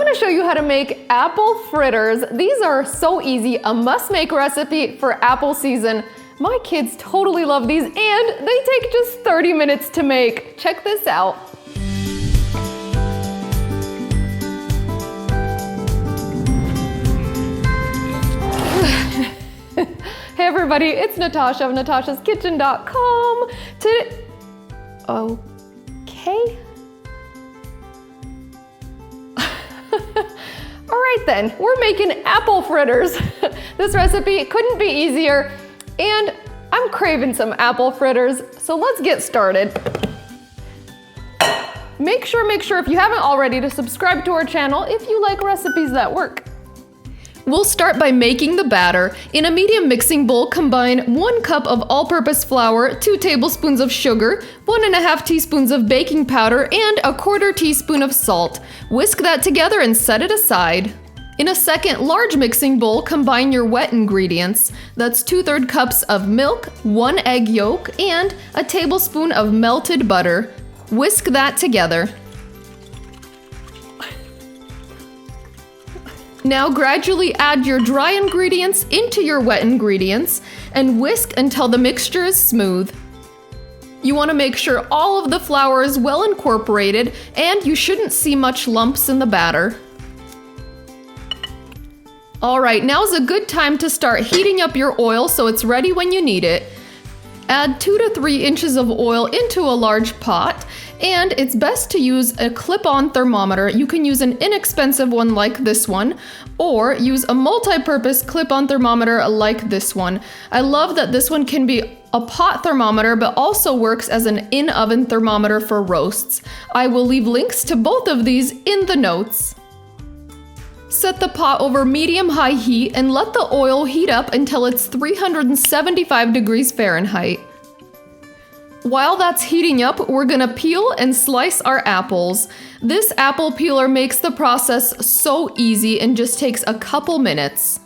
gonna show you how to make apple fritters. These are so easy, a must-make recipe for apple season. My kids totally love these and they take just 30 minutes to make. Check this out. Hey everybody, it's Natasha of natashaskitchen.com. Okay. All right then, we're making apple fritters. This recipe couldn't be easier, and I'm craving some apple fritters, so let's get started. Make sure if you haven't already to subscribe to our channel if you like recipes that work. We'll start by making the batter. In a medium mixing bowl, combine 1 cup of all-purpose flour, 2 tablespoons of sugar, 1.5 teaspoons of baking powder, and 1/4 teaspoon of salt. Whisk that together and set it aside. In a second large mixing bowl, combine your wet ingredients. That's 2/3 cups of milk, 1 egg yolk, and a tablespoon of melted butter. Whisk that together. Now gradually add your dry ingredients into your wet ingredients and whisk until the mixture is smooth. You want to make sure all of the flour is well incorporated and you shouldn't see much lumps in the batter. Alright, now's a good time to start heating up your oil so it's ready when you need it. Add 2 to 3 inches of oil into a large pot, and it's best to use a clip-on thermometer. You can use an inexpensive one like this one, or use a multi-purpose clip-on thermometer like this one. I love that this one can be a pot thermometer, but also works as an in-oven thermometer for roasts. I will leave links to both of these in the notes. Set the pot over medium-high heat and let the oil heat up until it's 375 degrees Fahrenheit. While that's heating up, we're gonna peel and slice our apples. This apple peeler makes the process so easy and just takes a couple minutes.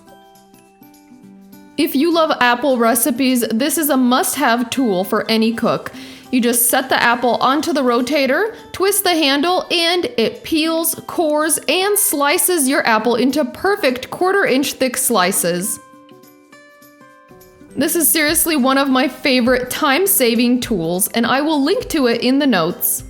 If you love apple recipes, this is a must-have tool for any cook. You just set the apple onto the rotator, twist the handle, and it peels, cores, and slices your apple into perfect 1/4 inch thick slices. This is seriously one of my favorite time-saving tools, and I will link to it in the notes.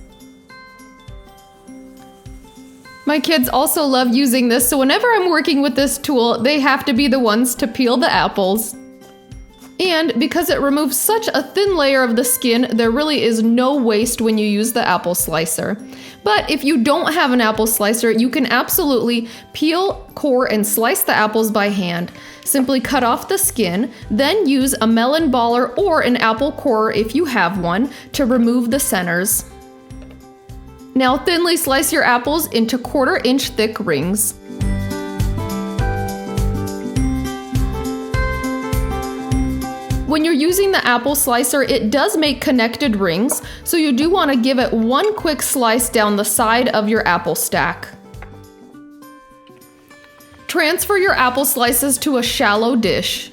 My kids also love using this, so whenever I'm working with this tool, they have to be the ones to peel the apples. And because it removes such a thin layer of the skin, there really is no waste when you use the apple slicer. But if you don't have an apple slicer, you can absolutely peel, core, and slice the apples by hand. Simply cut off the skin, then use a melon baller or an apple corer if you have one to remove the centers. Now thinly slice your apples into 1/4 inch thick rings. When you're using the apple slicer, it does make connected rings, so you do want to give it one quick slice down the side of your apple stack. Transfer your apple slices to a shallow dish.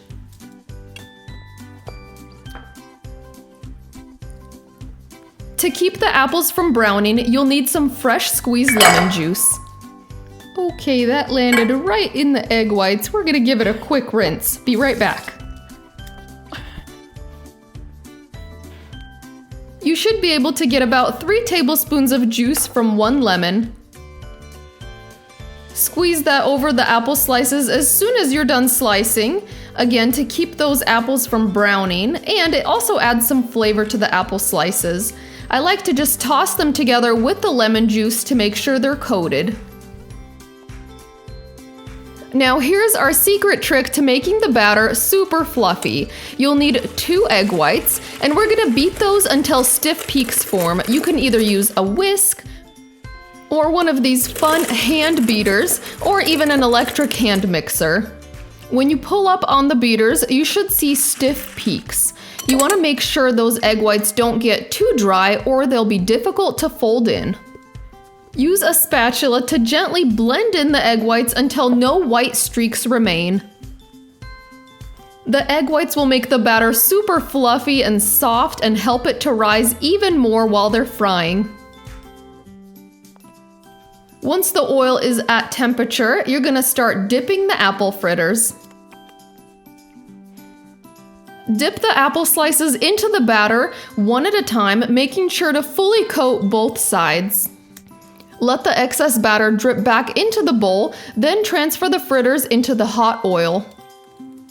To keep the apples from browning, you'll need some fresh squeezed lemon juice. Okay, that landed right in the egg whites. We're gonna give it a quick rinse. Be right back. You should be able to get about 3 tablespoons of juice from 1 lemon. Squeeze that over the apple slices as soon as you're done slicing, again to keep those apples from browning, and it also adds some flavor to the apple slices. I like to just toss them together with the lemon juice to make sure they're coated. Now here's our secret trick to making the batter super fluffy. You'll need 2 egg whites, and we're gonna beat those until stiff peaks form. You can either use a whisk, or one of these fun hand beaters, or even an electric hand mixer. When you pull up on the beaters, you should see stiff peaks. You wanna make sure those egg whites don't get too dry or they'll be difficult to fold in. Use a spatula to gently blend in the egg whites until no white streaks remain. The egg whites will make the batter super fluffy and soft and help it to rise even more while they're frying. Once the oil is at temperature, you're gonna start dipping the apple fritters. Dip the apple slices into the batter one at a time, making sure to fully coat both sides. Let the excess batter drip back into the bowl, then transfer the fritters into the hot oil.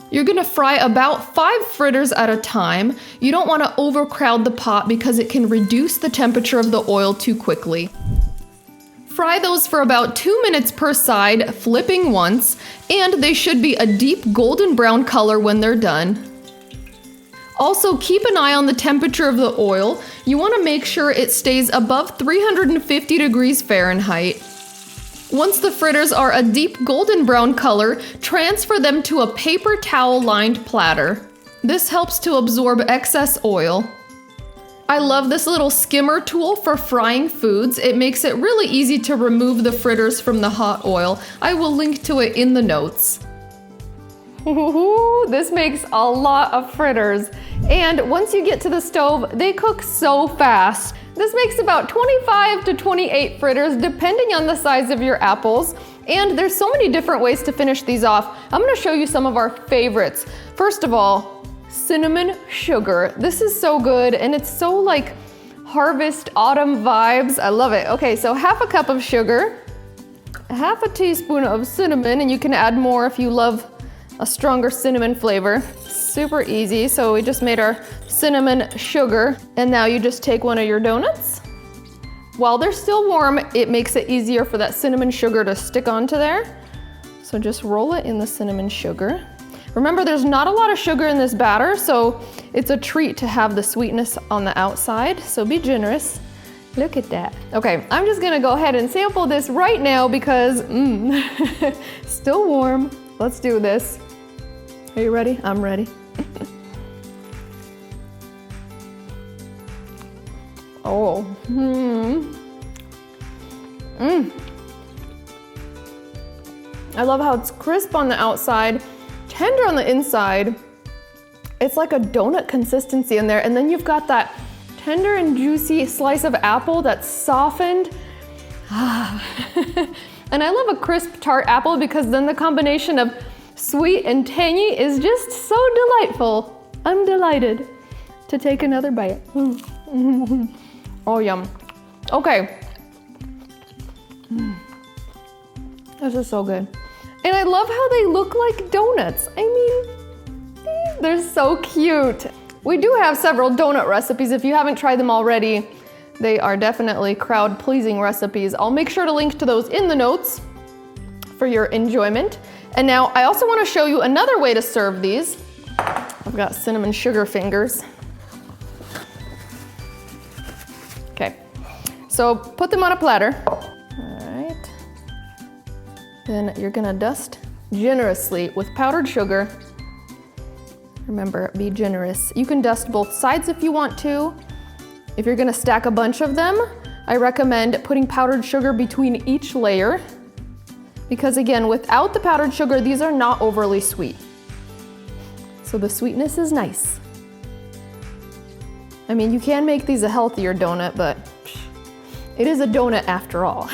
You're gonna fry about 5 fritters at a time. You don't wanna overcrowd the pot because it can reduce the temperature of the oil too quickly. Fry those for about 2 minutes per side, flipping once, and they should be a deep golden brown color when they're done. Also, keep an eye on the temperature of the oil. You want to make sure it stays above 350 degrees Fahrenheit. Once the fritters are a deep golden brown color, transfer them to a paper towel lined platter. This helps to absorb excess oil. I love this little skimmer tool for frying foods. It makes it really easy to remove the fritters from the hot oil. I will link to it in the notes. Ooh, this makes a lot of fritters. And once you get to the stove, they cook so fast. This makes about 25 to 28 fritters depending on the size of your apples. And there's so many different ways to finish these off. I'm gonna show you some of our favorites. First of all, cinnamon sugar. This is so good and it's so like harvest autumn vibes. I love it. Okay, so half a cup of sugar, half a teaspoon of cinnamon, and you can add more if you love a stronger cinnamon flavor. Super easy. So we just made our cinnamon sugar, and now you just take one of your donuts. While they're still warm, it makes it easier for that cinnamon sugar to stick onto there. So just roll it in the cinnamon sugar. Remember, there's not a lot of sugar in this batter, so it's a treat to have the sweetness on the outside, so be generous. Look at that. Okay, I'm just gonna go ahead and sample this right now because, still warm. Let's do this. Are you ready? I'm ready. Oh. I love how it's crisp on the outside, tender on the inside. It's like a donut consistency in there, and then you've got that tender and juicy slice of apple that's softened. And I love a crisp tart apple because then the combination of sweet and tangy is just so delightful. I'm delighted to take another bite. Oh, yum. Okay. This is so good. And I love how they look like donuts. I mean, they're so cute. We do have several donut recipes. If you haven't tried them already, they are definitely crowd-pleasing recipes. I'll make sure to link to those in the notes for your enjoyment. And now I also want to show you another way to serve these. I've got cinnamon sugar fingers. Okay, so put them on a platter. All right. Then you're gonna dust generously with powdered sugar. Remember, be generous. You can dust both sides if you want to. If you're gonna stack a bunch of them, I recommend putting powdered sugar between each layer because again, without the powdered sugar, these are not overly sweet. So the sweetness is nice. I mean, you can make these a healthier donut, but it is a donut after all.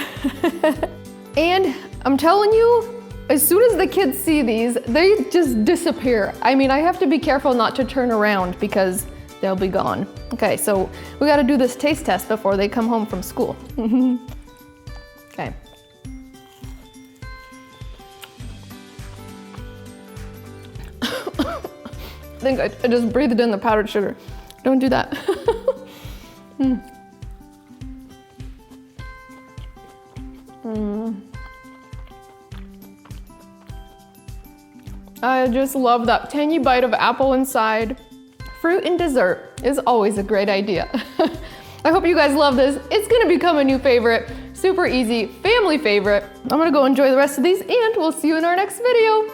And I'm telling you, as soon as the kids see these, they just disappear. I mean, I have to be careful not to turn around because they'll be gone. Okay, so we gotta do this taste test before they come home from school. Okay. I think I just breathed in the powdered sugar. Don't do that. I just love that tangy bite of apple inside. Fruit and dessert is always a great idea. I hope you guys love this. It's gonna become a new favorite. Super easy, family favorite. I'm gonna go enjoy the rest of these and we'll see you in our next video.